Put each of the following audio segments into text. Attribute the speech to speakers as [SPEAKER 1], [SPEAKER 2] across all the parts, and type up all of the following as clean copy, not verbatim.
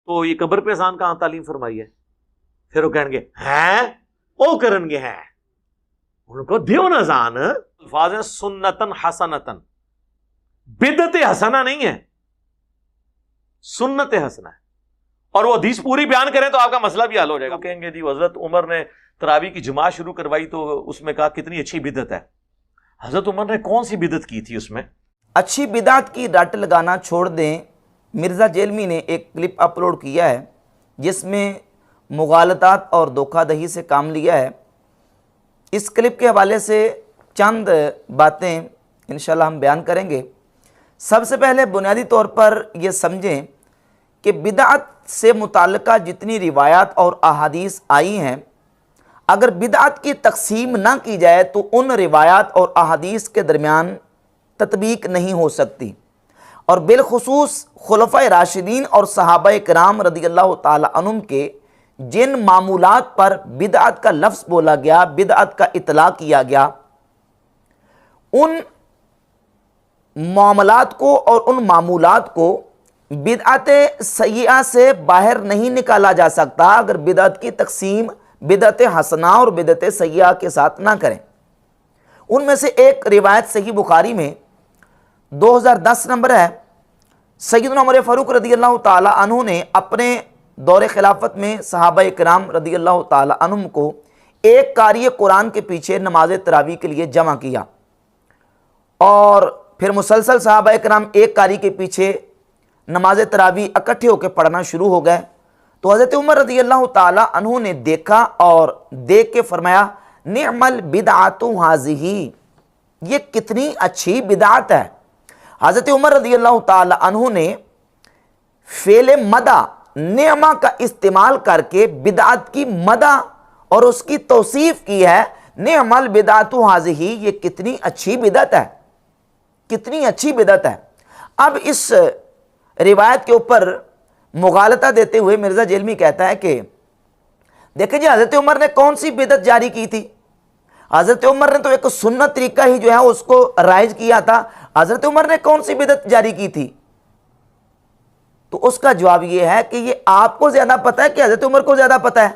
[SPEAKER 1] تو یہ قبر پہ اذان کہاں تعلیم فرمائی ہے؟ پھر وہ کہیں گے ہیں او کرن گے ہیں، ان کو دیو نا اذان. الفاظ ہیں سنتن حسنتن، بدعت حسنہ نہیں ہے، سنت حسنہ ہے. اور وہ حدیث پوری بیان کریں تو آپ کا مسئلہ بھی حل ہو جائے گا. کہیں گے جی حضرت عمر نے تراویح کی جماعت شروع کروائی تو اس میں کہا کتنی اچھی بدعت ہے. حضرت عمر نے کون سی بدعت کی تھی اس میں؟
[SPEAKER 2] اچھی بدعت کی رٹ لگانا چھوڑ دیں. مرزا جیلمی نے ایک کلپ اپلوڈ کیا ہے جس میں مغالطات اور دھوکہ دہی سے کام لیا ہے. اس کلپ کے حوالے سے چند باتیں انشاءاللہ ہم بیان کریں گے. سب سے پہلے بنیادی طور پر یہ سمجھیں کہ بدعت سے متعلقہ جتنی روایات اور احادیث آئی ہیں، اگر بدعت کی تقسیم نہ کی جائے تو ان روایات اور احادیث کے درمیان تطبیق نہیں ہو سکتی. اور بالخصوص خلفائے راشدین اور صحابہ کرام رضی اللہ تعالی عنہم کے جن معمولات پر بدعت کا لفظ بولا گیا، بدعت کا اطلاق کیا گیا، ان معاملات کو اور ان معمولات کو بدعت سیئہ سے باہر نہیں نکالا جا سکتا اگر بدعت کی تقسیم بدعت حسنہ اور بدعت سیئہ کے ساتھ نہ کریں. ان میں سے ایک روایت صحیح بخاری میں 2010 نمبر ہے. سیدنا عمر فاروق رضی اللہ تعالی عنہ نے اپنے دور خلافت میں صحابہ کرام رضی اللہ تعالی عنہم کو ایک قاری قرآن کے پیچھے نماز تراویح کے لیے جمع کیا، اور پھر مسلسل صحابہ کرام ایک قاری کے پیچھے نماز تراویح اکٹھے ہو کے پڑھنا شروع ہو گئے. تو حضرت عمر رضی اللہ تعالی عنہ نے دیکھا اور دیکھ کے فرمایا نعم البدعۃ ھذہ، یہ کتنی اچھی بدعت ہے. حضرت عمر رضی اللہ تعالی عنہ نے فعل مدح نعمہ کا استعمال کر کے بدعت کی مدح اور اس کی توصیف کی ہے. نعم البدعۃ ھذہ، یہ کتنی اچھی بدعت ہے، کتنی اچھی بدعت ہے. اب اس روایت کے اوپر مغالطہ دیتے ہوئے مرزا جیلمی کہتا ہے کہ دیکھیں جی حضرت عمر نے کون سی بدعت جاری کی تھی؟ حضرت عمر نے تو ایک سنت طریقہ ہی جو ہے اس کو رائج کیا تھا. حضرت عمر نے کون سی بدعت جاری کی تھی؟ تو اس کا جواب یہ ہے کہ یہ آپ کو زیادہ پتہ ہے کہ حضرت عمر کو زیادہ پتہ ہے؟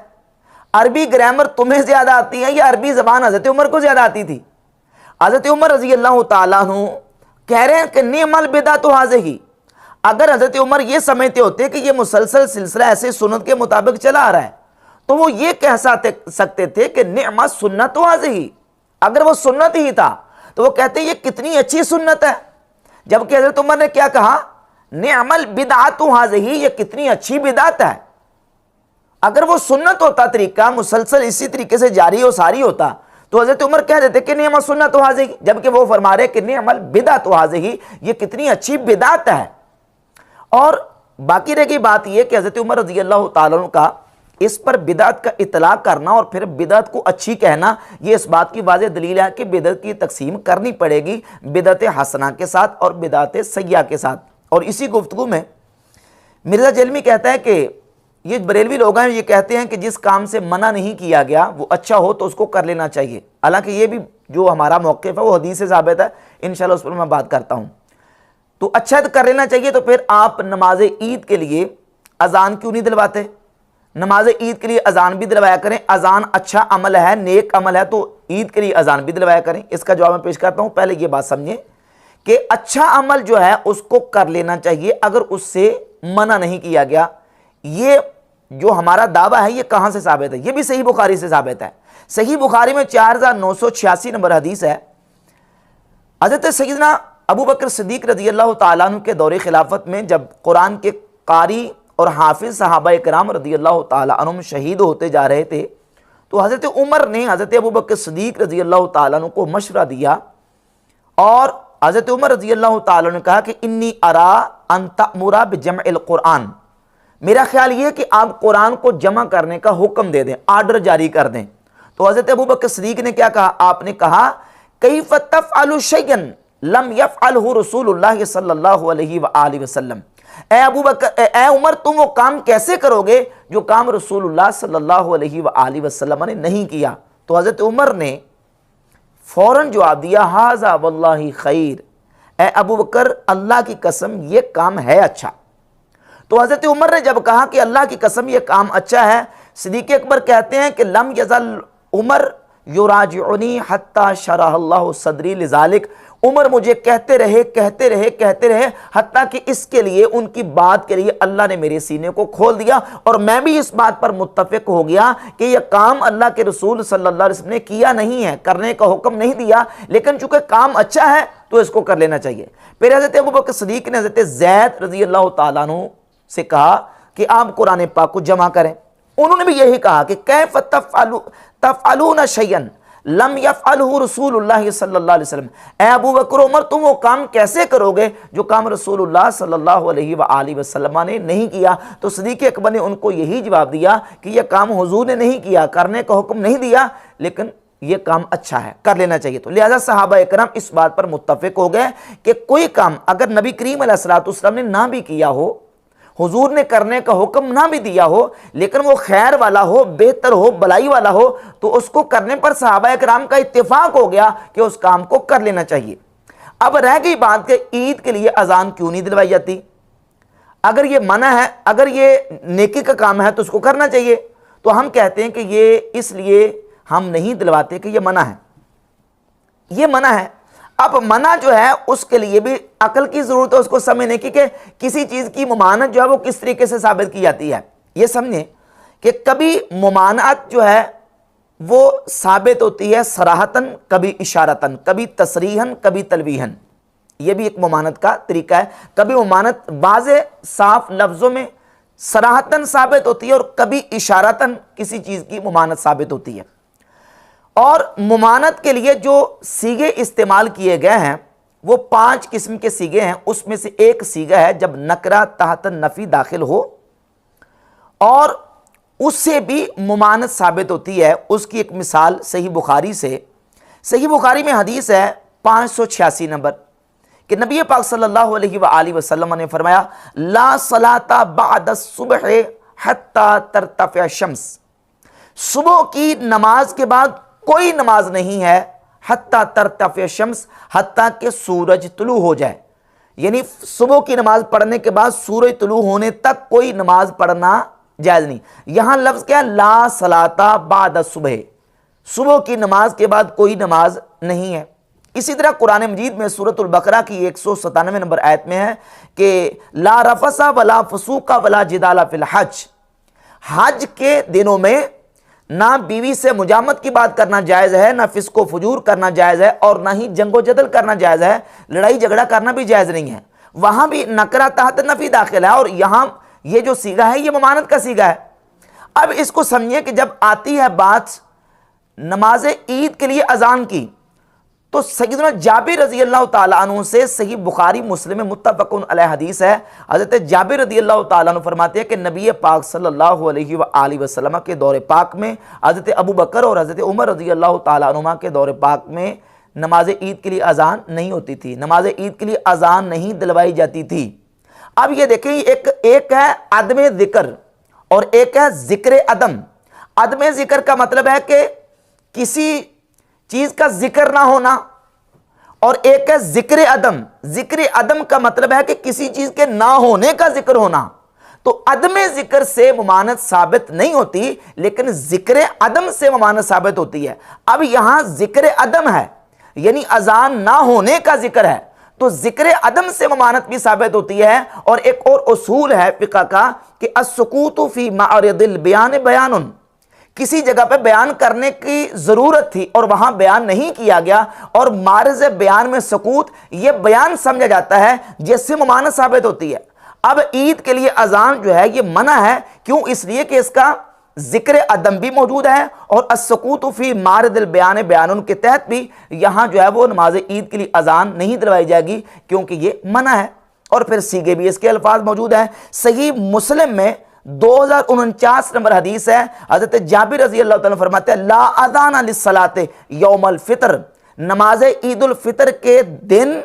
[SPEAKER 2] عربی گرامر تمہیں زیادہ آتی ہے یا عربی زبان حضرت عمر کو زیادہ آتی تھی؟ حضرت عمر رضی اللہ تعالیٰ عنہ کہہ رہے ہیں کہ نعم البدعۃ ھذہ. اگر حضرت عمر یہ سمجھتے ہوتے کہ یہ مسلسل سلسلہ ایسے سنت کے مطابق چلا آ رہا ہے تو وہ یہ کہہ سکتے تھے کہ نعم السنۃ ھذہ. اگر وہ سنت ہی تھا تو وہ کہتے یہ کتنی اچھی سنت ہے. جبکہ حضرت عمر نے کیا کہا؟ نعم البدعۃ ھذہ، یہ کتنی اچھی بدعت ہے. اگر وہ سنت ہوتا طریقہ مسلسل اسی طریقے سے جاری و ساری ہوتا تو حضرت عمر کہہ دیتے کہ نعم السنۃ ھذہ، جبکہ وہ فرما رہے کہ نعم البدعۃ ھذہ، یہ کتنی اچھی بدعت ہے. اور باقی رہ گئی بات یہ کہ حضرت عمر رضی اللہ تعالیٰ عنہ کا اس پر بدعت کا اطلاق کرنا اور پھر بدعت کو اچھی کہنا، یہ اس بات کی واضح دلیل ہے کہ بدعت کی تقسیم کرنی پڑے گی بدعت حسنہ کے ساتھ اور بدعت سیئہ کے ساتھ. اور اسی گفتگو میں مرزا جیلمی کہتا ہے کہ یہ بریلوی لوگ ہیں، یہ کہتے ہیں کہ جس کام سے منع نہیں کیا گیا وہ اچھا ہو تو اس کو کر لینا چاہیے. حالانکہ یہ بھی جو ہمارا موقف ہے وہ حدیث سے ثابت ہے، انشاءاللہ اس پر میں بات کرتا ہوں. تو اچھا کر لینا چاہیے تو پھر آپ نماز عید کے لیے اذان کیوں نہیں دلواتے؟ نماز عید کے لیے اذان بھی دلوایا کریں. اذان اچھا عمل ہے، نیک عمل ہے، تو عید کے لیے اذان بھی دلوایا کریں. اس کا جواب میں پیش کرتا ہوں. پہلے یہ بات سمجھیں کہ اچھا عمل جو ہے اس کو کر لینا چاہیے اگر اس سے منع نہیں کیا گیا. یہ جو ہمارا دعویٰ ہے یہ کہاں سے ثابت ہے؟ یہ بھی صحیح بخاری سے ثابت ہے. صحیح بخاری میں 4986 نمبر حدیث ہے. حضرت سیدنا ابو بکر صدیق رضی اللہ تعالیٰ عنہ کے دور خلافت میں جب قرآن کے قاری اور حافظ صحابہ کرام رضی اللہ تعالیٰ عنہم شہید ہوتے جا رہے تھے تو حضرت عمر نے حضرت ابو بکر صدیق رضی اللہ تعالیٰ عنہ کو مشورہ دیا اور حضرت عمر رضی اللہ تعالیٰ عنہ نے کہا کہ انی ارا ان تأمرا بجمع القرآن، میرا خیال یہ ہے کہ آپ قرآن کو جمع کرنے کا حکم دے دیں، آرڈر جاری کر دیں. تو حضرت ابو بکر صدیق نے کیا کہا؟ آپ نے کہا کیف تفعل شیئا لم یفعلہ رسول اللہ صلی اللہ علیہ وآلہ وسلم، اے ابو بکر، اے عمر، تم وہ کام کیسے کرو گے جو کام رسول اللہ صلی اللہ علیہ وآلہ وسلم نے نہیں کیا؟ تو حضرت عمر نے فوراً جواب دیا ھذا واللہ خیر، اے ابو بکر اللہ کی قسم یہ کام ہے اچھا. تو حضرت عمر نے جب کہا کہ اللہ کی قسم یہ کام اچھا ہے، صدیق اکبر کہتے ہیں کہ لم یزل عمر یراجعنی حتی شرح اللہ صدری لذالک، عمر مجھے کہتے رہے حتیٰ کہ اس کے لیے، ان کی بات کے لیے اللہ نے میرے سینے کو کھول دیا، اور میں بھی اس بات پر متفق ہو گیا کہ یہ کام اللہ کے رسول صلی اللہ علیہ وسلم نے کیا نہیں ہے، کرنے کا حکم نہیں دیا، لیکن چونکہ کام اچھا ہے تو اس کو کر لینا چاہیے۔ پھر حضرت ابوبکر صدیق نے حضرت زید رضی اللہ تعالیٰ عنہ سے کہا کہ آپ قرآن پاک کو جمع کریں، انہوں نے بھی یہی کہا کہ کیف تفعلون شیئا لم یفعلہ رسول اللہ صلی اللہ علیہ وسلم، اے ابو بکر عمر تم وہ کام کیسے کرو گے جو کام رسول اللہ صلی اللہ علیہ وآلہ وسلم نے نہیں کیا؟ تو صدیق اکبر نے ان کو یہی جواب دیا کہ یہ کام حضور نے نہیں کیا، کرنے کا حکم نہیں دیا، لیکن یہ کام اچھا ہے، کر لینا چاہیے۔ تو لہذا صحابہ اکرام اس بات پر متفق ہو گئے کہ کوئی کام اگر نبی کریم علیہ الصلوۃ والسلام نے نہ بھی کیا ہو، حضور نے کرنے کا حکم نہ بھی دیا ہو، لیکن وہ خیر والا ہو، بہتر ہو، بلائی والا ہو، تو اس کو کرنے پر صحابہ اکرام کا اتفاق ہو گیا کہ اس کام کو کر لینا چاہیے۔ اب رہ گئی بات کہ عید کے لیے اذان کیوں نہیں دلوائی جاتی؟ اگر یہ منع ہے، اگر یہ نیکی کا کام ہے تو اس کو کرنا چاہیے، تو ہم کہتے ہیں کہ یہ اس لیے ہم نہیں دلواتے کہ یہ منع ہے، یہ منع ہے۔ اب منع جو ہے اس کے لیے بھی عقل کی ضرورت ہے اس کو سمجھنے کی کہ کسی چیز کی ممانعت جو ہے وہ کس طریقے سے ثابت کی جاتی ہے۔ یہ سمجھیں کہ کبھی ممانعت جو ہے وہ ثابت ہوتی ہے صراحتاً، کبھی اشارتاً، کبھی تصریحاً، کبھی تلویحاً، یہ بھی ایک ممانعت کا طریقہ ہے۔ کبھی ممانعت واضح صاف لفظوں میں صراحتاً ثابت ہوتی ہے، اور کبھی اشارتاً کسی چیز کی ممانعت ثابت ہوتی ہے۔ اور ممانعت کے لیے جو سیغے استعمال کیے گئے ہیں وہ 5 قسم کے سیغے ہیں، اس میں سے ایک سیغہ ہے جب نکرہ تحت نفی داخل ہو اور اس سے بھی ممانعت ثابت ہوتی ہے۔ اس کی ایک مثال صحیح بخاری سے، صحیح بخاری میں حدیث ہے 586 نمبر کہ نبی پاک صلی اللہ علیہ وآلہ وسلم نے فرمایا لا صلاۃ بعد الصبح حتی ترتفع الشمس، صبح کی نماز کے بعد کوئی نماز نہیں ہے حتیٰ ترتفع الشمس، حتیٰ کہ سورج طلوع ہو جائے، یعنی صبح کی نماز پڑھنے کے بعد سورج طلوع ہونے تک کوئی نماز پڑھنا جائز نہیں۔ یہاں لفظ کیا ہے؟ لا صلاۃ بعد الصبح، صبح کی نماز کے بعد کوئی نماز نہیں ہے۔ اسی طرح قرآن مجید میں سورۃ البقرہ کی 197 نمبر آیت میں ہے کہ لا رفث ولا فسوق ولا جدال فی الحج، حج کے دنوں میں نہ بیوی سے مجامت کی بات کرنا جائز ہے، نہ فسق و فجور کرنا جائز ہے، اور نہ ہی جنگ و جدل کرنا جائز ہے، لڑائی جھگڑا کرنا بھی جائز نہیں ہے۔ وہاں بھی نکرہ تحت نفی داخل ہے، اور یہاں یہ جو سیغہ ہے یہ ممانعت کا سیغہ ہے۔ اب اس کو سمجھیں کہ جب آتی ہے بات نماز عید کے لیے اذان کی، تو سیدنا جابر رضی اللہ تعالیٰ عنہ سے صحیح بخاری مسلم میں متفق علیہ حدیث ہے، حضرت جابر رضی اللہ تعالیٰ عنہ فرماتے ہیں کہ نبی پاک صلی اللہ علیہ وآلہ وسلم کے دور پاک میں حضرت ابو بکر اور حضرت عمر رضی اللہ تعالیٰ عنہ کے دور پاک میں نماز عید کے لیے اذان نہیں ہوتی تھی، نماز عید کے لیے اذان نہیں دلوائی جاتی تھی۔ اب یہ دیکھیں ایک ہے عدم ذکر اور ایک ہے ذکر عدم۔ عدم ذکر کا مطلب ہے کہ کسی چیز کا ذکر نہ ہونا، اور ایک ہے ذکر عدم۔ ذکر عدم کا مطلب ہے کہ کسی چیز کے نہ ہونے کا ذکر ہونا۔ تو عدم ذکر سے ممانعت ثابت نہیں ہوتی، لیکن ذکر عدم سے ممانعت ثابت ہوتی ہے۔ اب یہاں ذکر عدم ہے، یعنی اذان نہ ہونے کا ذکر ہے، تو ذکر عدم سے ممانعت بھی ثابت ہوتی ہے۔ اور ایک اور اصول ہے فقہ کا کہ السکوت فی معرض البیان بیان، کسی جگہ پہ بیان کرنے کی ضرورت تھی اور وہاں بیان نہیں کیا گیا، اور معرض بیان میں سکوت یہ بیان سمجھا جاتا ہے جس سے ممانعت ثابت ہوتی ہے۔ اب عید کے لیے اذان جو ہے یہ منع ہے، کیوں؟ اس لیے کہ اس کا ذکر عدم بھی موجود ہے، اور السکوت فی معرض البیان بیان کے تحت بھی یہاں جو ہے وہ نماز عید کے لیے اذان نہیں دلوائی جائے گی، کیونکہ یہ منع ہے۔ اور پھر سیغے بھی اس کے الفاظ موجود ہیں۔ صحیح مسلم میں 2049 نمبر حدیث ہے، حضرت جابر رضی اللہ تعالیٰ فرماتے ہیں لا اذان للصلاۃ یوم الفطر، نماز عید الفطر کے دن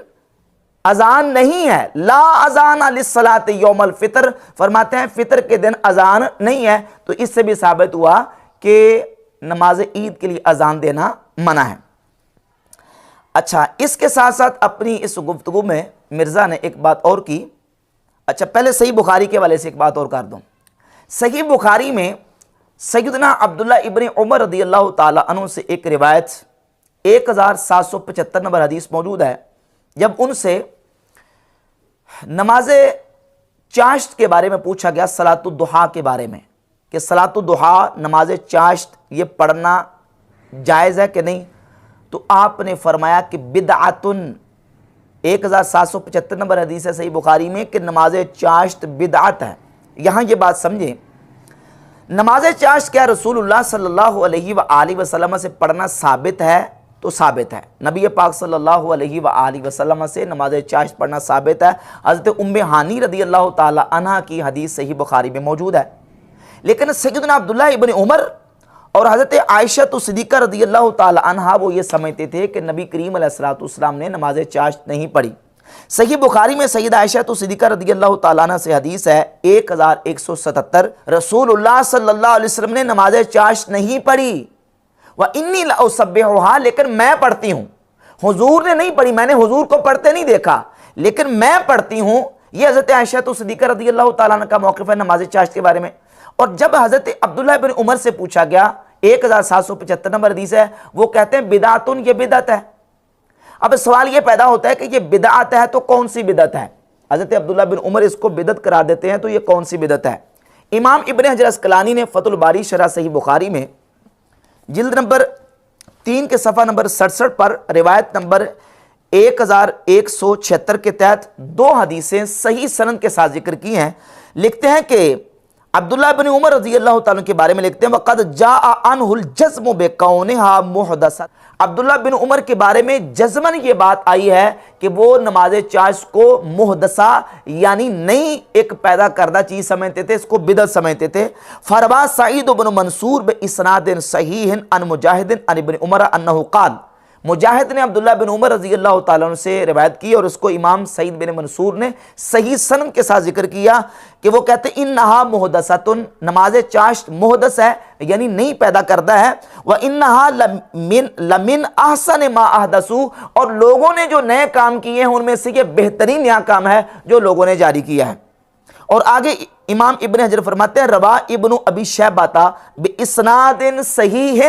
[SPEAKER 2] اذان نہیں ہے۔ لا اذان للصلاۃ یوم الفطر، فرماتے ہیں فطر کے دن اذان نہیں ہے۔ تو اس سے بھی ثابت ہوا کہ نماز عید کے لیے اذان دینا منع ہے۔ اچھا، اس کے ساتھ ساتھ اپنی اس گفتگو میں مرزا نے ایک بات اور کی، اچھا پہلے صحیح بخاری کے والے سے ایک بات اور کر دوں. صحیح بخاری میں سیدنا عبداللہ ابن عمر رضی اللہ تعالی عنہ سے ایک روایت 1775 نمبر حدیث موجود ہے. جب ان سے نماز چاشت کے بارے میں پوچھا گیا، صلاۃ الضحیٰ کے بارے میں، کہ صلاۃ الضحیٰ نماز چاشت یہ پڑھنا جائز ہے کہ نہیں، تو آپ نے فرمایا کہ بدعتن. 1775 نمبر حدیث ہے صحیح بخاری میں کہ نماز چاشت بدعت ہے. یہاں یہ بات سمجھیں، نماز چاشت کیا رسول اللہ صلی اللہ علیہ وآلہ وسلم سے پڑھنا ثابت ہے؟ تو ثابت ہے. نبی پاک صلی اللہ علیہ وآلہ وسلم سے نماز چاشت پڑھنا ثابت ہے. حضرت ام ہانی رضی اللہ تعالی عنہ کی حدیث صحیح بخاری میں موجود ہے. لیکن سیدنا عبداللہ ابن عمر اور حضرت عائشہ صدیقہ رضی اللہ تعالی عنہ وہ یہ سمجھتے تھے کہ نبی کریم علیہ الصلوۃ والسلام نے نماز چاشت نہیں پڑھی. صحیح بخاری میں سیدہ عائشہ صدیقہ رضی اللہ تعالیٰ عنہ سے حدیث ہے 1177، رسول اللہ صلی اللہ علیہ وسلم نے نماز چاشت نہیں پڑھی. وَإِنِّي لَأُسَبِّحُهَا، لیکن میں پڑھتی ہوں. حضور نے نہیں پڑھی، میں نے حضور کو پڑھتے نہیں دیکھا، لیکن میں پڑھتی ہوں. یہ حضرت عائشہ صدیقہ رضی اللہ تعالیٰ عنہ کا موقف ہے نماز چاشت کے بارے میں. اور جب حضرت عبداللہ بن عمر سے پوچھا گیا، 1775 نمبر حدیث ہے، وہ کہتے ہیں بدعتن، یہ بدعت ہے. اب سوال یہ پیدا ہوتا ہے کہ یہ بدعت ہے تو کون سی بدعت ہے؟ حضرت عبداللہ بن عمر اس کو بدعت قرار دیتے ہیں، تو یہ کون سی بدعت ہے؟ امام ابن حجر اسقلانی نے فتح الباری شرح صحیح بخاری میں جلد نمبر 3 کے صفحہ نمبر 67 پر روایت نمبر 1176 کے تحت 2 حدیثیں صحیح سند کے ساتھ ذکر کی ہیں. لکھتے ہیں کہ عبداللہ بن عمر رضی اللہ تعالیٰ کے بارے میں لکھتے ہیں وَقَدْ جَاءَ عَنْهُ الْجَزْمُ بِقَوْنِهَا مُحْدَثَةً. عبداللہ بن عمر کے بارے میں جزمن یہ بات آئی ہے کہ وہ نماز چاشت کو محدثہ یعنی نئی ایک پیدا کردہ چیز سمجھتے تھے، اس کو بدعت سمجھتے تھے. فروا سعید بن منصور بِإِسْنَادٍ صحیح عن مجاہد عن ابن عمر انہ قال. مجاہد نے عبداللہ بن عمر رضی اللہ تعالیٰ عنہ سے روایت کی اور اس کو امام سعید بن منصور نے صحیح سند کے ساتھ ذکر کیا کہ وہ کہتے ہیں انہا محدثۃ، نماز چاشت محدث ہے یعنی نہیں پیدا کردہ ہے. وَإِنَّهَا لَمِنْ أَحْسَنِ مَا أَحْدَثُوا، اور لوگوں نے جو نئے کام کیے ہیں ان میں سے یہ بہترین نیا کام ہے جو لوگوں نے جاری کیا ہے. اور آگے امام ابن حجر فرماتے ہیں روا ابن ابی شیبہ بِإِسْنَادٍ صحیح.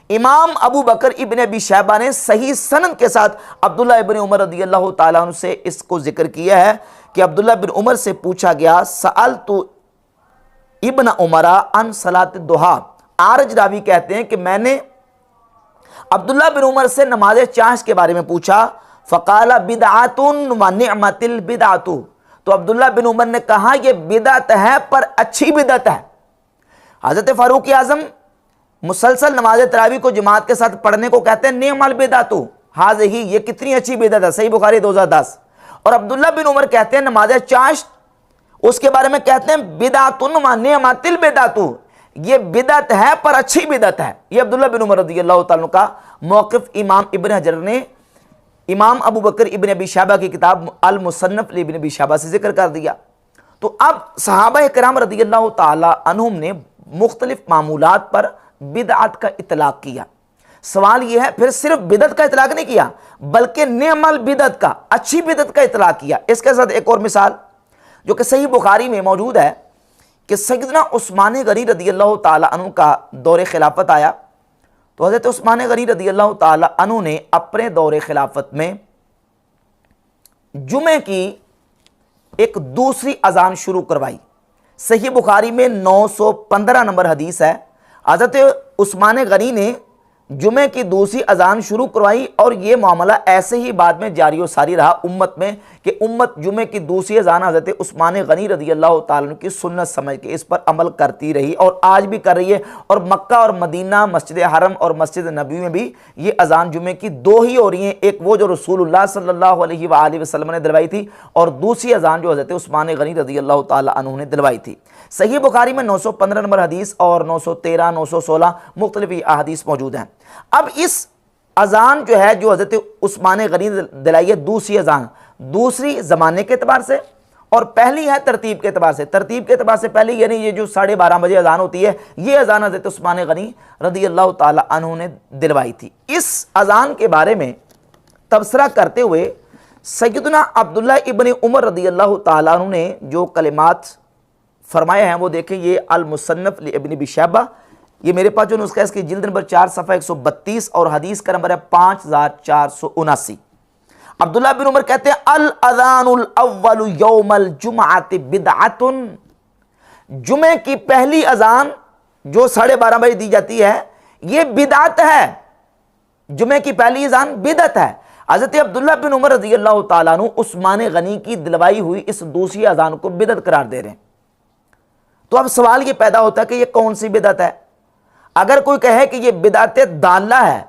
[SPEAKER 2] امام ابو بکر ابن ابی شیبہ نے صحیح سند کے ساتھ عبداللہ ابن عمر رضی اللہ تعالیٰ عنہ سے اس کو ذکر کیا ہے کہ عبداللہ بن عمر سے پوچھا گیا سألت ابن عمر عن صلاۃ الضحیٰ. عارج راوی کہتے ہیں کہ میں نے عبداللہ بن عمر سے نماز چاشت کے بارے میں پوچھا. فقال بدعۃ ونعمت البدعۃ، تو عبداللہ بن عمر نے کہا یہ بدعت ہے پر اچھی بدعت ہے. حضرت فاروق اعظم مسلسل نماز تراویح کو جماعت کے ساتھ پڑھنے کو کہتے ہیں نعم البدعۃ ھذہ، یہ کتنی اچھی بدعت ہے، صحیح بخاری 2010. اور عبداللہ بن عمر کہتے ہیں نماز چاشت اس کے بارے میں کہتے ہیں بدعۃ ونعمت البدعۃ، یہ بدعت ہے پر اچھی بدعت ہے. یہ عبداللہ بن عمر رضی اللہ تعالیٰ عنہ کا موقف امام ابن حجر نے امام ابو بکر ابن ابی شیبہ کی کتاب المصنف لابن ابی شیبہ سے ذکر کر دیا. تو اب صحابہ کرام رضی اللہ تعالیٰ عنہم نے مختلف معمولات پر بدعت کا اطلاق کیا. سوال یہ ہے پھر صرف بدعت کا اطلاق نہیں کیا بلکہ نعم البدعت کا، اچھی بدعت کا اطلاق کیا. اس کے ساتھ ایک اور مثال جو کہ صحیح بخاری میں موجود ہے کہ سیدنا عثمان غنی رضی اللہ تعالیٰ عنہ کا دور خلافت آیا تو حضرت عثمان غنی رضی اللہ تعالیٰ عنہ نے اپنے دور خلافت میں جمعے کی ایک دوسری اذان شروع کروائی. صحیح بخاری میں 915 نمبر حدیث ہے. حضرت عثمان غنی نے جمعے کی دوسری اذان شروع کروائی اور یہ معاملہ ایسے ہی بعد میں جاری و ساری رہا امت میں کہ امت جمعے کی دوسری اذان حضرت عثمان غنی رضی اللہ تعالیٰ عنہ کی سنت سمجھ کے اس پر عمل کرتی رہی اور آج بھی کر رہی ہے. اور مکہ اور مدینہ، مسجد حرم اور مسجد نبوی میں بھی یہ اذان جمعے کی 2 ہی ہو رہی ہیں، ایک وہ جو رسول اللہ صلی اللہ علیہ وآلہ وسلم نے دلوائی تھی اور دوسری اذان جو حضرت عثمان غنی رضی اللہ تعالیٰ عنہ نے دلوائی تھی. صحیح بخاری میں 915 نمبر حدیث اور 913 916 مختلف احادیث موجود ہیں. اب اس اذان جو ہے جو حضرت عثمان غنی دلائی ہے دوسری اذان، دوسری زمانے کے اعتبار سے اور پہلی ہے ترتیب کے اعتبار سے. ترتیب کے اعتبار سے پہلی یعنی یہ جو 12:30 بجے اذان ہوتی ہے یہ اذان حضرت عثمان غنی رضی اللہ تعالی عنہ نے دلوائی تھی. اس اذان کے بارے میں تبصرہ کرتے ہوئے سیدنا عبداللہ ابن عمر رضی اللہ تعالیٰ عنہ نے جو کلمات فرمائے ہیں وہ دیکھیں، یہ المصنف لابن ابی شیبہ، یہ میرے پاس جو نسخہ ہے اس کی جلد نمبر 4 صفحہ 132 اور حدیث کا نمبر ہے 5479۔ عبداللہ بن عمر کہتے ہیں الاذان الاول یوم الجمعۃ بدعۃ، جمعے کی پہلی اذان جو 12:30 بجے دی جاتی ہے یہ بدعت ہے، جمعے کی پہلی اذان بدعت ہے۔ حضرت عبداللہ بن عمر رضی اللہ تعالیٰ عنہ عثمان غنی کی دلوائی ہوئی اس دوسری اذان کو بدعت قرار دے رہے ہیں۔ تو اب سوال یہ پیدا ہوتا ہے کہ یہ کون سی بدعت ہے؟ اگر کوئی کہے کہ یہ بدعت دالہ ہے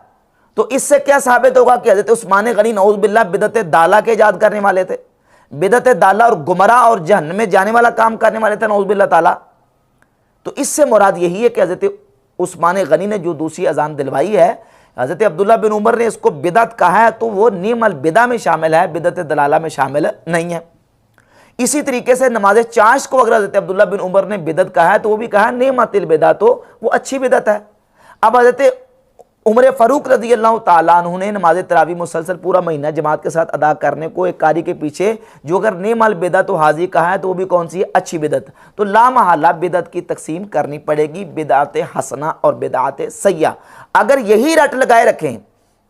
[SPEAKER 2] تو اس سے کیا ثابت ہوگا کہ حضرت عثمان غنی نعوذ باللہ بدعت دالہ کے ایجاد کرنے والے تھے، بدعت دالہ اور گمراہ اور جہنم میں جانے والا کام کرنے والے تھے نعوذ باللہ تعالیٰ۔ تو اس سے مراد یہی ہے کہ حضرت عثمان غنی نے جو دوسری اذان دلوائی ہے، حضرت عبداللہ بن عمر نے اس کو بدعت کہا ہے تو وہ نعم البدع میں شامل ہے، بدعت دلالہ میں شامل نہیں ہے۔ اسی طریقے سے نماز چاشت کو اگر حضرت عبداللہ بن عمر نے بدعت کہا ہے تو وہ بھی کہا نعمت البدع، تو وہ اچھی بدعت ہے۔ اب حضرت عمر فاروق رضی اللہ تعالیٰ عنہ نے نماز تراویح مسلسل پورا مہینہ جماعت کے ساتھ ادا کرنے کو ایک قاری کے پیچھے جو اگر نعم البدع تو حاضی کہا ہے تو وہ بھی کون سی ہے؟ اچھی بدعت۔ تو لا محالہ بدعت کی تقسیم کرنی پڑے گی بدعت حسنہ اور بدعت سیئہ۔ اگر یہی رٹ لگائے رکھیں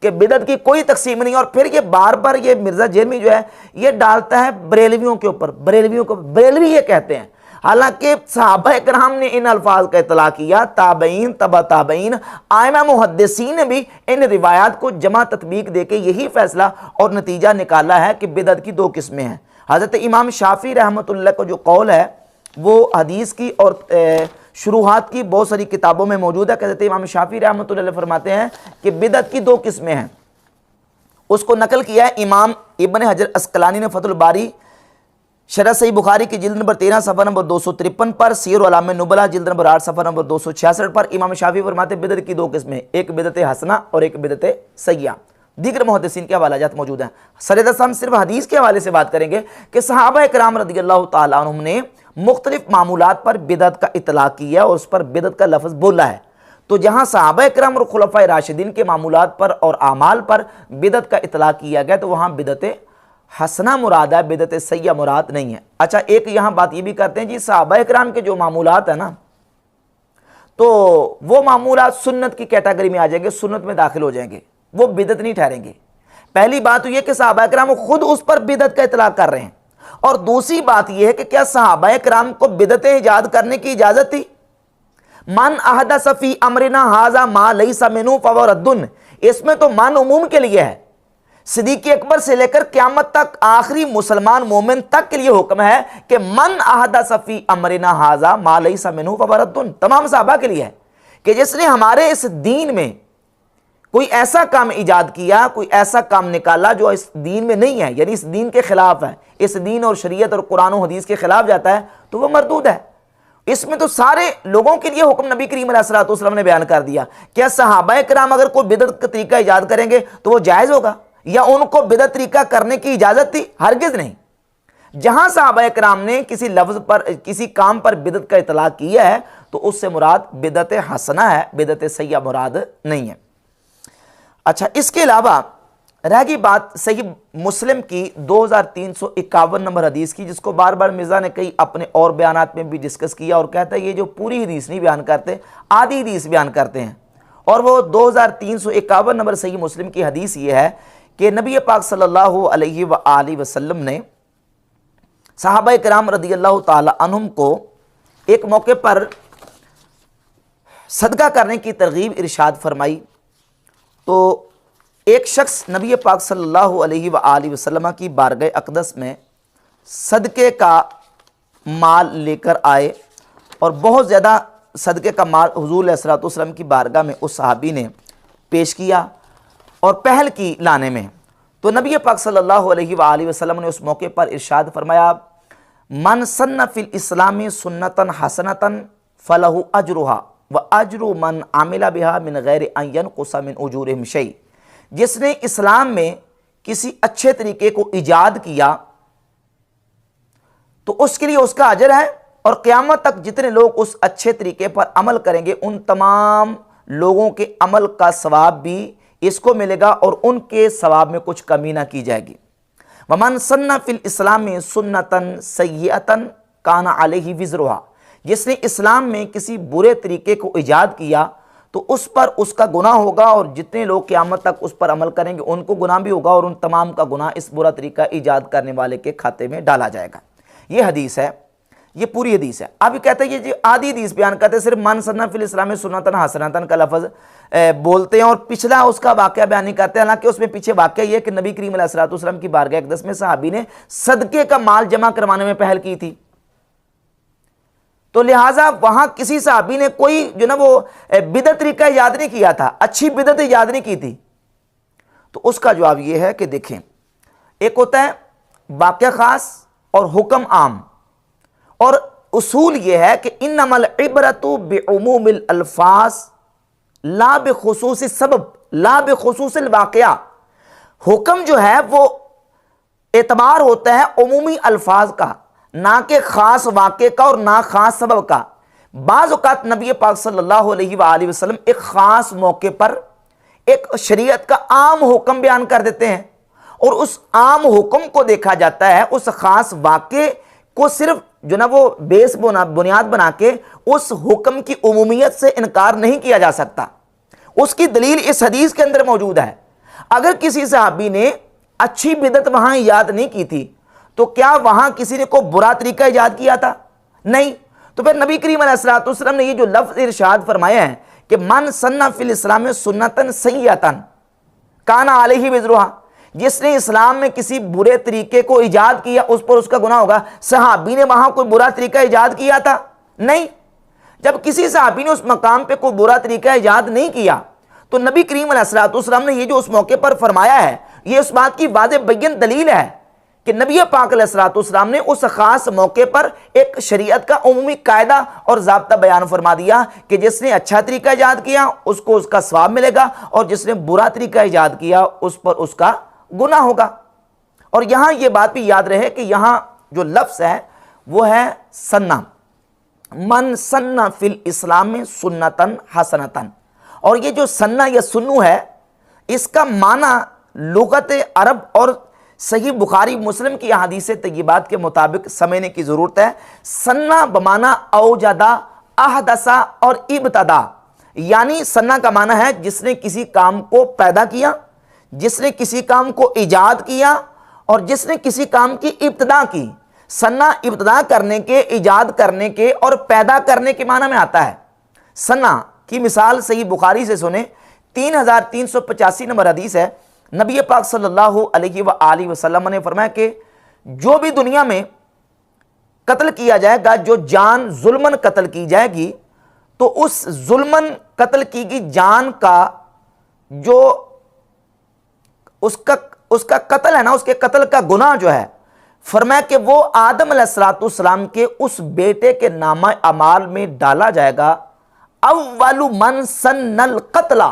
[SPEAKER 2] کہ بدعت کی کوئی تقسیم نہیں، اور پھر یہ بار بار یہ مرزا جرمی جو ہے یہ ڈالتا ہے بریلویوں کے اوپر، بریلوی یہ کہتے ہیں، حالانکہ صحابہ اکرام نے ان الفاظ کا اطلاع کیا، تابعین، تبع تابعین، ائمہ محدثین نے بھی ان روایات کو جمع تطبیق دے کے یہی فیصلہ اور نتیجہ نکالا ہے کہ بدعت کی دو قسمیں ہیں۔ حضرت امام شافعی رحمۃ اللہ کو جو قول ہے وہ حدیث کی اور شروحات کی بہت ساری کتابوں میں موجود ہے کہ حضرت امام شافعی رحمۃ اللہ علیہ فرماتے ہیں کہ بدعت کی دو قسمیں ہیں۔ اس کو نقل کیا ہے امام ابن حجر اسقلانی نے فتح الباری شرح صحیح بخاری کی جلد نمبر 13 صفحہ نمبر 253 پر، سیر اعلام نبلا جلد نمبر 8 صفحہ نمبر 266 پر امام شافعی فرماتے ہیں بدعت کی دو قسمیں، ایک بدعت حسنہ اور ایک بدعت سیئہ۔ دیگر محدثین کے حوالہ جات موجود ہیں۔ سردست ہم صرف حدیث کے حوالے سے بات کریں گے کہ صحابہ اکرام رضی اللہ تعالیٰ عنہم نے مختلف معمولات پر بدعت کا اطلاق کیا اور اس پر بدعت کا لفظ بولا ہے۔ تو جہاں صحابہ اکرام اور خلفائے راشدین کے معمولات پر اور اعمال پر بدعت کا اطلاق کیا گیا تو وہاں بدعت حسنہ مراد ہے، بدعت سیئہ مراد نہیں ہے۔ اچھا، ایک یہاں بات یہ بھی کرتے ہیں جی صحابہ اکرام کے جو معمولات ہیں نا تو وہ معمولات سنت کی کیٹیگری میں آ جائیں گے، سنت میں داخل ہو جائیں گے، وہ بدعت نہیں ٹھہریں گے۔ پہلی بات تو یہ کہ صحابہ اکرام خود اس پر بدعت کا اطلاق کر رہے ہیں، اور دوسری بات یہ ہے کہ کیا صحابہ اکرام کو بدعتیں ایجاد کرنے کی اجازت تھی؟ من احدث فی امرنا ھذا ما لیس منہ فہو رد، اس میں تو من عموم کے لیے ہے، صدیق اکبر سے لے کر قیامت تک آخری مسلمان مومن تک کے لیے حکم ہے کہ من احدث فی امرنا ھذا ما لیس منہ فہو رد، تمام صحابہ کے لیے ہے کہ جس نے ہمارے اس دین میں کوئی ایسا کام ایجاد کیا، کوئی ایسا کام نکالا جو اس دین میں نہیں ہے، یعنی اس دین کے خلاف ہے، اس دین اور شریعت اور قرآن و حدیث کے خلاف جاتا ہے تو وہ مردود ہے۔ اس میں تو سارے لوگوں کے لیے حکم نبی کریم علیہ الصلوۃ والسلام نے بیان کر دیا۔ کیا صحابہ کرام اگر کوئی بدعت کا طریقہ ایجاد کریں گے تو وہ جائز ہوگا یا ان کو بدعت طریقہ کرنے کی اجازت تھی؟ ہرگز نہیں۔ جہاں صحابہ کرام نے کسی لفظ پر، کسی کام پر بدعت کا اطلاق کیا ہے تو اس سے مراد بدعت حسنہ ہے، بدعت سیئہ مراد نہیں ہے۔ اچھا، اس کے علاوہ رہ گئی بات صحیح مسلم کی 2351 نمبر حدیث کی، جس کو بار بار مرزا نے کئی اپنے اور بیانات میں بھی ڈسکس کیا اور کہتا ہے یہ جو پوری حدیث نہیں بیان کرتے، آدھی حدیث بیان کرتے ہیں، اور وہ 2351 نمبر صحیح مسلم کی حدیث یہ ہے کہ نبی پاک صلی اللہ علیہ وآلہ وسلم نے صحابہ کرام رضی اللہ تعالی عنہم کو ایک موقع پر صدقہ کرنے کی ترغیب ارشاد فرمائی۔ تو ایک شخص نبی پاک صلی اللہ علیہ وآلہ وسلم کی بارگاہ اقدس میں صدقے کا مال لے کر آئے، اور بہت زیادہ صدقے کا مال حضور علیہ الصلوۃ والسلام کی بارگاہ میں اس صحابی نے پیش کیا اور پہل کی لانے میں۔ تو نبی پاک صلی اللہ علیہ وآلہ وسلم نے اس موقع پر ارشاد فرمایا، من سن فی الاسلام سنتا حسنتا فلہ اجرہا واجر من عمل بها من غیر ان ینقص من اجورہم شیء، جس نے اسلام میں کسی اچھے طریقے کو ایجاد کیا تو اس کے لیے اس کا اجر ہے، اور قیامت تک جتنے لوگ اس اچھے طریقے پر عمل کریں گے ان تمام لوگوں کے عمل کا ثواب بھی اس کو ملے گا اور ان کے ثواب میں کچھ کمی نہ کی جائے گی۔ ومن سن فی الاسلام سنتن سیئتن کان علیہ وزرہا، جس نے اسلام میں کسی برے طریقے کو ایجاد کیا تو اس پر اس کا گناہ ہوگا، اور جتنے لوگ قیامت تک اس پر عمل کریں گے ان کو گناہ بھی ہوگا، اور ان تمام کا گناہ اس برا طریقہ ایجاد کرنے والے کے کھاتے میں ڈالا جائے گا۔ یہ حدیث ہے، یہ پوری حدیث ہے۔ اب یہ کہتے ہیں یہ جو آدھی حدیث بیان کرتے ہیں، صرف من سنہ فی الاسلام سنتن حسنتن کا لفظ بولتے ہیں اور پچھلا اس کا واقعہ بیان نہیں کرتے، حالانکہ اس میں پیچھے واقعہ یہ ہے کہ نبی کریم علیہ الصلوۃ والسلام کی بارگاہ اقدس میں صحابی نے صدقے کا مال جمع کروانے میں پہل کی تھی، تو لہٰذا وہاں کسی صحابی نے کوئی جو نا وہ بدعت طریقہ ایجاد نہیں کیا تھا، اچھی بدعت ایجاد نہیں کی تھی۔ تو اس کا جواب یہ ہے کہ دیکھیں، ایک ہوتا ہے واقعہ خاص اور حکم عام، اور اصول یہ ہے کہ انما العبرۃ بعموم الالفاظ لا بخصوص السبب لا بخصوص الواقعہ۔ حکم جو ہے وہ اعتبار ہوتا ہے عمومی الفاظ کا، نہ کہ خاص واقعے کا اور نہ خاص سبب کا۔ بعض اوقات نبی پاک صلی اللہ علیہ وآلہ وسلم ایک خاص موقع پر ایک شریعت کا عام حکم بیان کر دیتے ہیں، اور اس عام حکم کو دیکھا جاتا ہے، اس خاص واقعے کو صرف جو نا وہ بیس بنیاد بنا کے اس حکم کی عمومیت سے انکار نہیں کیا جا سکتا۔ اس کی دلیل اس حدیث کے اندر موجود ہے۔ اگر کسی صحابی نے اچھی بدعت وہاں ایجاد نہیں کی تھی تو کیا وہاں کسی نے کوئی برا طریقہ ایجاد کیا تھا؟ نہیں۔ تو پھر نبی کریم علیہ الصلوۃ والسلام نے یہ جو لفظ ارشاد فرمایا ہے کہ من سن فی الاسلام سنتن سیئتن کان علیہ وزرہا، جس نے اسلام میں کسی برے طریقے کو ایجاد کیا اس پر اس کا گناہ ہوگا۔ صحابی نے وہاں کوئی برا طریقہ ایجاد کیا تھا؟ نہیں۔ جب کسی صحابی نے اس مقام پہ کوئی برا طریقہ ایجاد نہیں کیا تو نبی کریم علیہ الصلوۃ والسلام نے یہ جو اس موقع پر فرمایا ہے، یہ اس بات کی واضح بیان دلیل ہے کہ نبی پاک علیہ الصلوۃ والسلام نے اس خاص موقع پر ایک شریعت کا عمومی قاعدہ اور ضابطہ بیان فرما دیا کہ جس نے اچھا طریقہ ایجاد کیا اس کو اس کا ثواب ملے گا، اور جس نے برا طریقہ ایجاد کیا اس پر اس کا گناہ ہوگا۔ اور یہاں یہ بات بھی یاد رہے کہ یہاں جو لفظ ہے وہ ہے سنہ، من سن فی الاسلام سنتن حسنتن، اور یہ جو سنہ یا سنو ہے اس کا معنی لغت عرب اور صحیح بخاری مسلم کی احادیث طیبات کے مطابق سمجھنے کی ضرورت ہے۔ سنہ بمعنی اوجدہ، احدثا اور ابتدا، یعنی سنہ کا معنی ہے جس نے کسی کام کو پیدا کیا، جس نے کسی کام کو ایجاد کیا، اور جس نے کسی کام کی ابتدا کی۔ سنہ ابتدا کرنے کے، ایجاد کرنے کے اور پیدا کرنے کے معنی میں آتا ہے۔ سنہ کی مثال صحیح بخاری سے سنیں، 3385 نمبر حدیث ہے۔ نبی پاک صلی اللہ علیہ وآلہ وسلم نے فرمایا کہ جو بھی دنیا میں قتل کیا جائے گا، جو جان ظلمن قتل کی جائے گی، تو اس ظلمن قتل کی گئی جان کا جو اس کا قتل ہے نا، اس کے قتل کا گناہ جو ہے، فرمایا کہ وہ آدم علیہ الصلوۃ والسلام کے اس بیٹے کے نامہ اعمال میں ڈالا جائے گا۔ اول من سن القتل،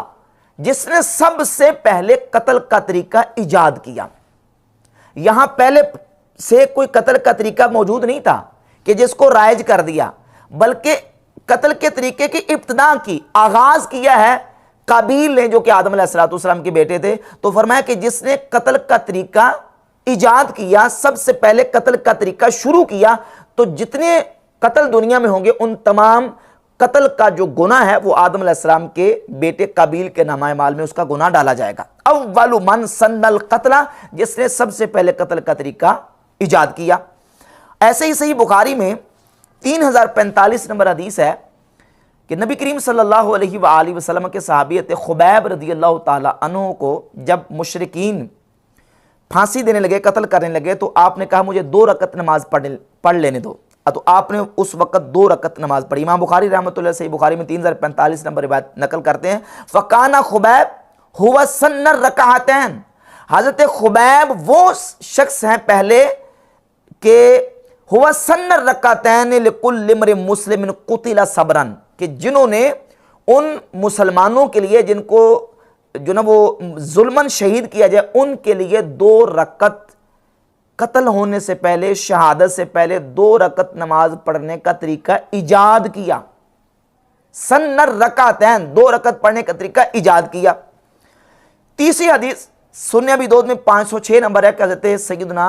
[SPEAKER 2] جس نے سب سے پہلے قتل کا طریقہ ایجاد کیا۔ یہاں پہلے سے کوئی قتل کا طریقہ موجود نہیں تھا کہ جس کو رائج کر دیا، بلکہ قتل کے طریقے کی ابتدا کی، آغاز کیا ہے قابیل نے، جو کہ آدم علیہ الصلوۃ والسلام کے بیٹے تھے۔ تو فرمایا کہ جس نے قتل کا طریقہ ایجاد کیا، سب سے پہلے قتل کا طریقہ شروع کیا، تو جتنے قتل دنیا میں ہوں گے ان تمام قتل کا جو گناہ ہے وہ آدم علیہ السلام کے بیٹے قابیل کے نامہ اعمال میں اس کا گناہ ڈالا جائے گا۔ اول من سن القتل، جس نے سب سے پہلے قتل کا طریقہ ایجاد کیا۔ ایسے ہی صحیح بخاری میں 3045 نمبر حدیث ہے کہ نبی کریم صلی اللہ علیہ وآلہ وسلم کے صحابی تھے خبیب رضی اللہ تعالی عنہ کو جب مشرکین پھانسی دینے لگے، قتل کرنے لگے، تو آپ نے کہا مجھے 2 رکعت نماز پڑھ لینے دو، تو آپ نے اس وقت 2 رکعت نماز پڑھی۔ امام بخاری رحمۃ اللہ صحیح بخاری میں 3045 نمبر روایت نقل کرتے ہیں، فَقَانَ خُبَیب هُوَ سَنَّ الرَّکَعَتَیْن، حضرت خبیب وہ شخص ہیں پہلے کہ هُوَ سَنَّ الرَّکَعَتَیْن لِكُلِّ امْرٍ مُسْلِمٍ قُتِلَ صَبْرًا، کہ جنہوں نے ان مسلمانوں کے لیے جن کو جو نا وہ ظلماً شہید کیا جائے، ان کے لیے 2 رکعت قتل ہونے سے پہلے، شہادت سے پہلے 2 رکعت نماز پڑھنے کا طریقہ ایجاد کیا۔ سن الرکعتین، 2 رکعت پڑھنے کا طریقہ ایجاد کیا۔ تیسری حدیث سنن ابی داؤد میں 506 نمبر ہے کہ حضرت سیدنا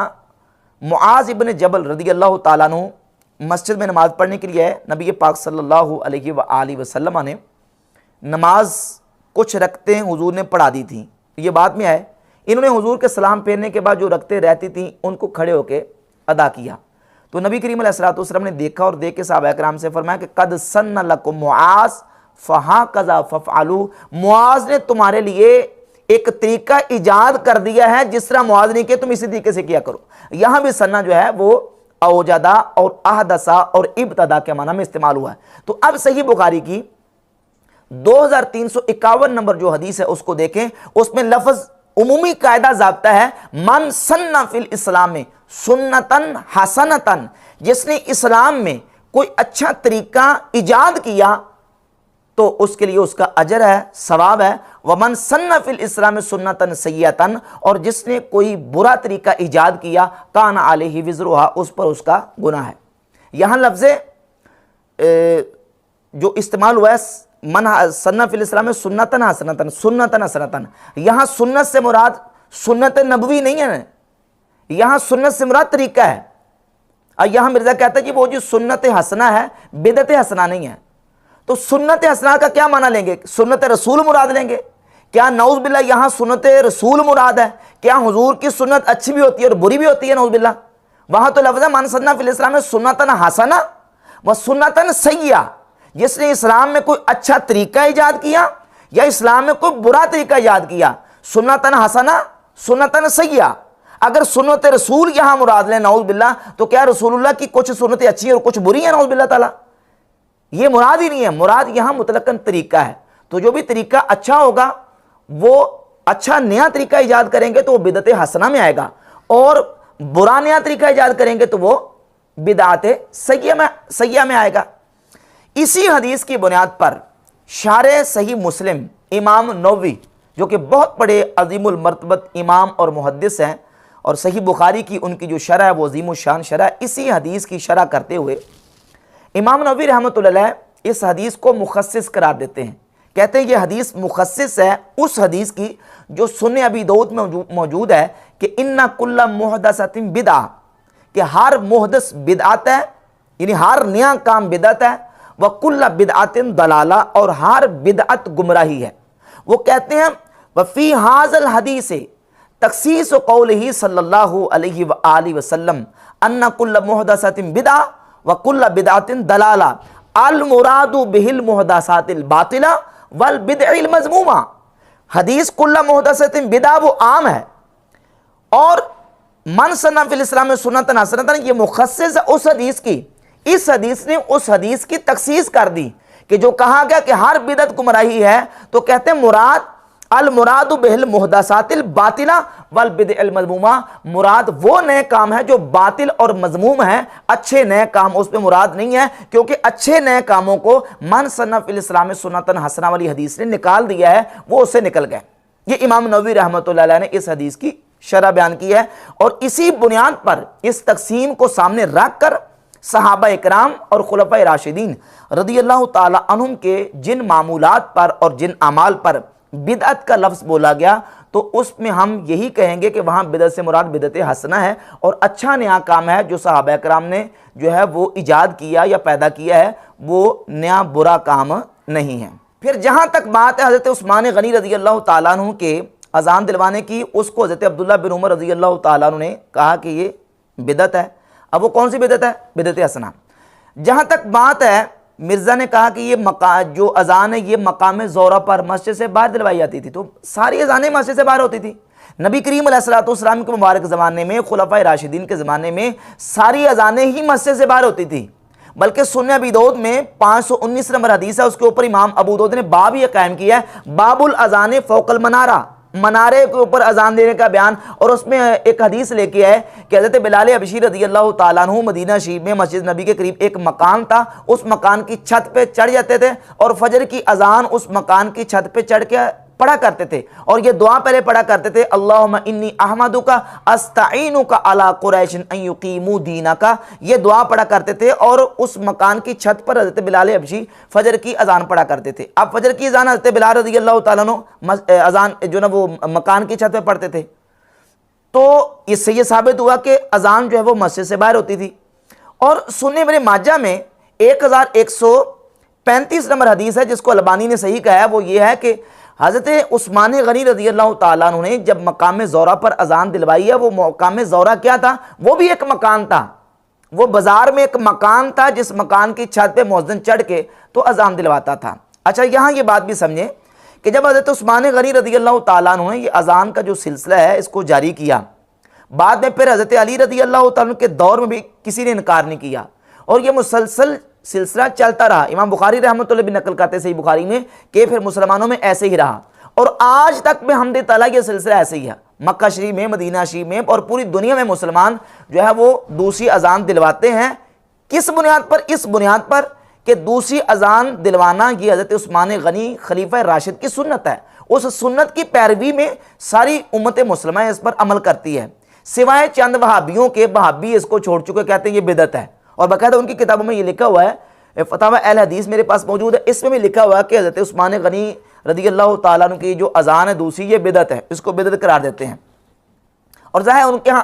[SPEAKER 2] معاذ ابن جبل رضی اللہ تعالیٰ عنہ مسجد میں نماز پڑھنے کے لیے نبی پاک صلی اللہ علیہ وآلہ وسلم نے نماز کچھ رکعتیں حضور نے پڑھا دی تھیں. یہ بات میں آئے انہوں نے حضور کے سلام پھیرنے کے بعد جو رکعتیں رہتی تھیں ان کو کھڑے ہو کے ادا کیا. تو نبی کریم علیہ الصلوۃ والسلام نے دیکھا اور دیکھ کے صحابہ کرام سے فرمایا کہ قد سن لکم معاذ فہاکذا فافعلوا، معاذ نے تمہارے لیے ایک طریقہ ایجاد کر دیا ہے، جس طرح معاذ نے کیا تم اسی طریقے سے کیا کرو. یہاں بھی سنہ جو ہے وہ اوجدہ اور احدثہ اور ابتدا کے معنی میں استعمال ہوا ہے. تو اب صحیح بخاری کی 2351 نمبر جو حدیث ہے اس کو دیکھیں. اس میں لفظ عمومی قاعدہ ضابطہ ہے من سن فی الاسلام میں سنتن حسنتن، جس نے اسلام میں کوئی اچھا طریقہ ایجاد کیا تو اس کے لیے اس کا اجر ہے، ثواب ہے. ومن سن فی الاسلام سنتن سیئتن، اور جس نے کوئی برا طریقہ ایجاد کیا کان علیہ وزرھا، اس پر اس کا گناہ ہے. یہاں لفظ جو استعمال ہوا ہے من سن فی الاسلام سنتن حسنتن، سنتن حسنتن، یہاں سنت سے مراد سنت نبوی نہیں ہے، یہاں سنت سے مراد طریقہ ہے. اور یہاں مرزا کہتا ہے کہ وہ جو سنت حسنہ ہے بدعت حسنہ نہیں ہے. تو سنت حسنہ کا کیا معنی لیں گے؟ سنت رسول مراد لیں گے؟ کیا نعوذ باللہ یہاں سنت رسول مراد ہے؟ کیا حضور کی سنت اچھی بھی ہوتی ہے اور بری بھی ہوتی ہے؟ نعوذ باللہ. وہاں تو لفظ ہے من سن فی الاسلام سنتن حسنہ و سنتن سیئہ، جس نے اسلام میں کوئی اچھا طریقہ ایجاد کیا یا اسلام میں کوئی برا طریقہ ایجاد کیا. سنتن حسنہ سنتن سیئہ. اگر سنت رسول یہاں مراد لیں نعوذ باللہ، تو کیا رسول اللہ کی کچھ سنتیں اچھی ہیں اور کچھ بری ہیں؟ نعوذ باللہ تعالیٰ. یہ مراد ہی نہیں ہے، مراد یہاں مطلقاً طریقہ ہے. تو جو بھی طریقہ اچھا ہوگا وہ اچھا نیا طریقہ ایجاد کریں گے تو وہ بدعت حسنہ میں آئے گا، اور برا نیا طریقہ ایجاد کریں گے تو وہ بدعت سیئہ میں آئے گا. اسی حدیث کی بنیاد پر شارح صحیح مسلم امام نووی، جو کہ بہت بڑے عظیم المرتبت امام اور محدث ہیں، اور صحیح بخاری کی ان کی جو شرح ہے وہ عظیم الشان شرح ہے، اسی حدیث کی شرح کرتے ہوئے امام نووی رحمۃ اللہ علیہ اس حدیث کو مخصص قرار دیتے ہیں. کہتے ہیں یہ حدیث مخصص ہے اس حدیث کی جو سنن ابی داؤد میں موجود ہے کہ ان کل محدثۃ بدعہ، کہ ہر محدث بدعت ہے، یعنی ہر نیا کام بدعت ہے. وکل بدعت ضلالہ، اور ہر بدعت گمراہی ہے. وہ کہتے ہیں وفی ھذا الحدیث تخصیص قولہ صلی اللہ علیہ وآلہ وسلم ان کل محدثۃ بدعہ وکل بدعت ضلالہ المراد بہ المحدثات الباطلہ والبدع المذمومہ. حدیث کل محدثۃ بدعہ وہ عام ہے، اور من سن فی الاسلام سنتن حسنتن یہ مخصص ہے اس حدیث کی. اس حدیث نے اس حدیث کی تخصیص کر دی کہ جو کہا گیا کہ ہر بدعت گمراہی ہے، تو کہتے ہیں مراد المراد بہ المحدثات الباطلہ والبدع المذمومہ، مراد وہ نئے کام ہے جو باطل اور مذموم ہیں، اچھے نئے کام اس پہ مراد نہیں ہے، کیونکہ اچھے نئے کاموں کو من سن فی الاسلام سنتن حسنہ والی حدیث نے نکال دیا ہے، وہ اس سے نکل گئے. یہ امام نووی رحمۃ اللہ علیہ نے اس حدیث کی شرح بیان کی ہے، اور اسی بنیاد پر اس تقسیم کو سامنے رکھ کر صحابہ اکرام اور خلفائے راشدین رضی اللہ تعالی عنہم کے جن معمولات پر اور جن اعمال پر بدعت کا لفظ بولا گیا، تو اس میں ہم یہی کہیں گے کہ وہاں بدعت سے مراد بدعت حسنہ ہے، اور اچھا نیا کام ہے جو صحابہ کرام نے جو ہے وہ ایجاد کیا یا پیدا کیا ہے، وہ نیا برا کام نہیں ہے. پھر جہاں تک بات ہے حضرت عثمان غنی رضی اللہ تعالیٰ عنہ کے اذان دلوانے کی، اس کو حضرت عبداللہ بن عمر رضی اللہ تعالیٰ عنہ نے کہا کہ یہ بدعت ہے. اب وہ کون سی بدعت ہے؟ بدعت حسنہ. جہاں تک بات ہے مرزا نے کہا کہ یہ جو اذان ہے یہ مقام زورہ پر مسجد سے باہر دلوائی جاتی تھی، تو ساری اذانیں مسجد سے باہر ہوتی تھی. نبی کریم علیہ الصلوۃ والسلام کے مبارک زمانے میں، خلفائے راشدین کے زمانے میں ساری اذانیں ہی مسجد سے باہر ہوتی تھی. بلکہ سنن ابی داؤد میں 519 نمبر حدیث ہے، اس کے اوپر امام ابو داؤد نے باب یہ قائم کیا ہے، باب الاذان فوق المنارہ، منارے کے اوپر اذان دینے کا بیان. اور اس میں ایک حدیث لے کے ہے کہ حضرت بلال حبشی رضی اللہ تعالیٰ عنہ مدینہ شریف میں مسجد نبی کے قریب ایک مکان تھا، اس مکان کی چھت پہ چڑھ جاتے تھے اور فجر کی اذان اس مکان کی چھت پہ چڑھ کے پڑھا کرتے تھے، اور یہ دعا پہلے پڑھا کرتے تھے، اللہم انی احمدک استعینک علی قریش ان یقیموا دینک، یہ دعا پڑھا کرتے تھے، اور اس مکان کی چھت پر حضرت بلال حبشی فجر کی اذان پڑھا کرتے تھے۔ اب فجر کی اذان حضرت بلال رضی اللہ تعالیٰ عنہ اذان جو نا وہ مکان کی چھت پہ پڑھتے تھے، تو اس سے یہ ثابت ہوا کہ اذان جو ہے وہ مسجد سے باہر ہوتی تھی۔ اور سنن ابن ماجہ میں 1135 نمبر حدیث ہے جس کو البانی نے صحیح کہا ہے، وہ یہ ہے کہ حضرت عثمان غنی رضی اللہ تعالیٰ عنہ نے جب مقام زورہ پر اذان دلوائی ہے، وہ مقام زورہ کیا تھا؟ وہ بھی ایک مکان تھا، وہ بازار میں ایک مکان تھا جس مکان کی چھت پہ مؤذن چڑھ کے تو اذان دلواتا تھا۔ اچھا، یہاں یہ بات بھی سمجھیں کہ جب حضرت عثمان غنی رضی اللہ تعالیٰ عنہ نے یہ اذان کا جو سلسلہ ہے اس کو جاری کیا، بعد میں پھر حضرت علی رضی اللہ تعالیٰ عنہ کے دور میں بھی کسی نے انکار نہیں کیا، اور یہ مسلسل سلسلہ چلتا رہا۔ امام بخاری رحمۃ اللہ بھی نقل کرتے صحیح بخاری میں کہ پھر مسلمانوں میں ایسے ہی رہا، اور آج تک بحمد تعالیٰ یہ سلسلہ ایسے ہی ہے۔ مکہ شریف میں، مدینہ شریف میں اور پوری دنیا میں مسلمان جو ہے وہ دوسری اذان دلواتے ہیں۔ کس بنیاد پر؟ اس بنیاد پر کہ دوسری اذان دلوانا یہ حضرت عثمان غنی خلیفہ راشد کی سنت ہے، اس سنت کی پیروی میں ساری امت مسلمہ اس پر عمل کرتی ہے، سوائے چند وہابیوں کے۔ وہابی اس کو چھوڑ چکے، کہتے ہیں یہ بدعت ہے، اور باقاعدہ ان کی کتابوں میں یہ لکھا ہوا ہے، فتاوی اہل حدیث میرے پاس موجود ہے، اس میں بھی لکھا ہوا ہے کہ حضرت عثمان غنی رضی اللہ تعالیٰ عنہ کی جو اذان ہے دوسری، یہ بدعت ہے، اس کو بدعت قرار دیتے ہیں۔ اور ظاہر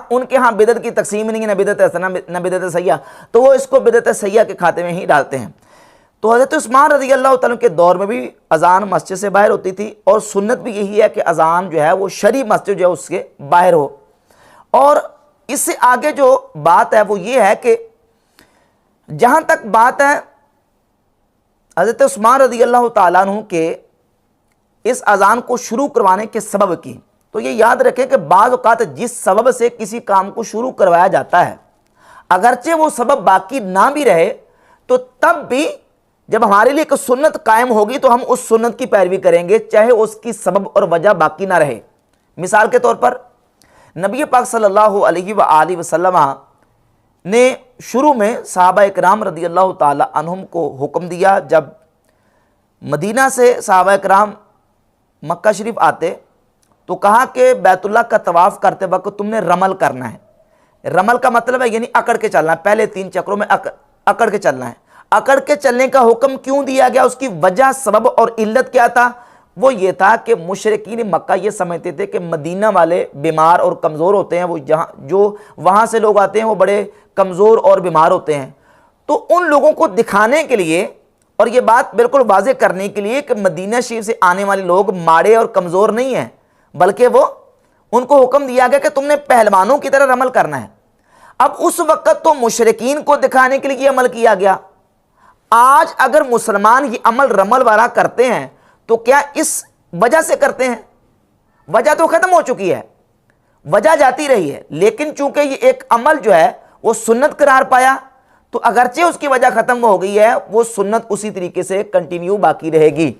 [SPEAKER 2] ان کے ہاں بدعت کی تقسیم نہیں ہے، نہ بدعت حسنہ نہ بدعت سیئہ، تو وہ اس کو بدعت سیئہ کے کھاتے میں ہی ڈالتے ہیں۔ تو حضرت عثمان رضی اللہ تعالیٰ کے دور میں بھی اذان مسجد سے باہر ہوتی تھی، اور سنت بھی یہی ہے کہ اذان جو ہے وہ شرعی مسجد جو ہے اس کے باہر ہو۔ اور اس سے آگے جو بات ہے وہ یہ ہے کہ جہاں تک بات ہے حضرت عثمان رضی اللہ تعالیٰ عنہ کے اس اذان کو شروع کروانے کے سبب کی، تو یہ یاد رکھیں کہ بعض اوقات جس سبب سے کسی کام کو شروع کروایا جاتا ہے، اگرچہ وہ سبب باقی نہ بھی رہے، تو تب بھی جب ہمارے لیے ایک سنت قائم ہوگی تو ہم اس سنت کی پیروی کریں گے، چاہے اس کی سبب اور وجہ باقی نہ رہے۔ مثال کے طور پر نبی پاک صلی اللہ علیہ وآلہ وسلم نے شروع میں صحابہ اکرام رضی اللہ تعالی عنہم کو حکم دیا، جب مدینہ سے صحابہ اکرام مکہ شریف آتے تو کہا کہ بیت اللہ کا طواف کرتے وقت تم نے رمل کرنا ہے۔ رمل کا مطلب ہے یعنی اکڑ کے چلنا ہے، پہلے 3 چکروں میں اکڑ کے چلنا ہے۔ اکڑ کے چلنے کا حکم کیوں دیا گیا؟ اس کی وجہ، سبب اور علت کیا تھا؟ وہ یہ تھا کہ مشرکین مکہ یہ سمجھتے تھے کہ مدینہ والے بیمار اور کمزور ہوتے ہیں، وہ جو وہاں سے لوگ آتے ہیں وہ بڑے کمزور اور بیمار ہوتے ہیں، تو ان لوگوں کو دکھانے کے لیے اور یہ بات بالکل واضح کرنے کے لیے کہ مدینہ شریف سے آنے والے لوگ ماڑے اور کمزور نہیں ہیں، بلکہ وہ ان کو حکم دیا گیا کہ تم نے پہلوانوں کی طرح عمل کرنا ہے۔ اب اس وقت تو مشرکین کو دکھانے کے لیے یہ عمل کیا گیا۔ آج اگر مسلمان یہ عمل رمل والا کرتے ہیں تو کیا اس وجہ سے کرتے ہیں؟ وجہ تو ختم ہو چکی ہے، وجہ جاتی رہی ہے، لیکن چونکہ یہ ایک عمل جو ہے وہ سنت قرار پایا، تو اگرچہ اس کی وجہ ختم ہو گئی ہے، وہ سنت اسی طریقے سے کنٹینیو باقی رہے گی۔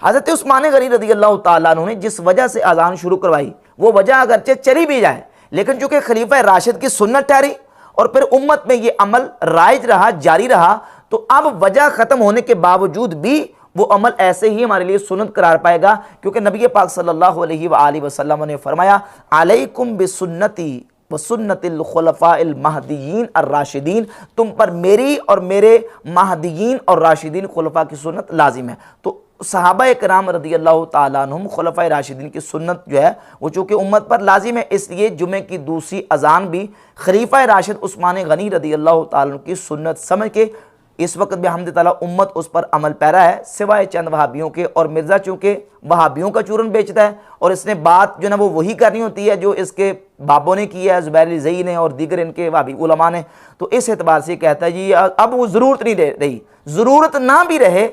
[SPEAKER 2] حضرت عثمان غنی رضی اللہ تعالیٰ عنہ نے جس وجہ سے اذان شروع کروائی، وہ وجہ اگرچہ چلی بھی جائے، لیکن چونکہ خلیفہ راشد کی سنت ٹھہری اور پھر امت میں یہ عمل رائج رہا، جاری رہا، تو اب وجہ ختم ہونے کے باوجود بھی وہ عمل ایسے ہی ہمارے لیے سنت قرار پائے گا، کیونکہ نبی پاک صلی اللہ علیہ وآلہ وسلم نے فرمایا علیکم بسنتی وسنت الخلفاء المہدیین الراشدین، تم پر میری اور میرے مہدیین اور راشدین خلفاء کی سنت لازم ہے۔ تو صحابہ کرام رضی اللہ تعالیٰ عنہم خلفاء راشدین کی سنت جو ہے وہ چونکہ امت پر لازم ہے، اس لیے جمعے کی دوسری اذان بھی خلیفہ راشد عثمان غنی رضی اللہ تعالیٰ عنہ کی سنت سمجھ کے اس وقت بھی حمد تعالیٰ امت اس پر عمل پیرا ہے، سوائے چند وہابیوں کے۔ اور مرزا چونکہ وہابیوں کا چورن بیچتا ہے اور اس نے بات جو نا وہ وہی کرنی ہوتی ہے جو اس کے بابوں نے کی ہے، زبیر علی زئی نے اور دیگر ان کے وہابی علماء نے، تو اس اعتبار سے کہتا ہے جی اب وہ ضرورت نہیں رہی، ضرورت نہ بھی رہے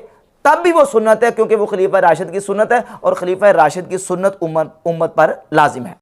[SPEAKER 2] تب بھی وہ سنت ہے، کیونکہ وہ خلیفہ راشد کی سنت ہے اور خلیفہ راشد کی سنت امت پر لازم ہے۔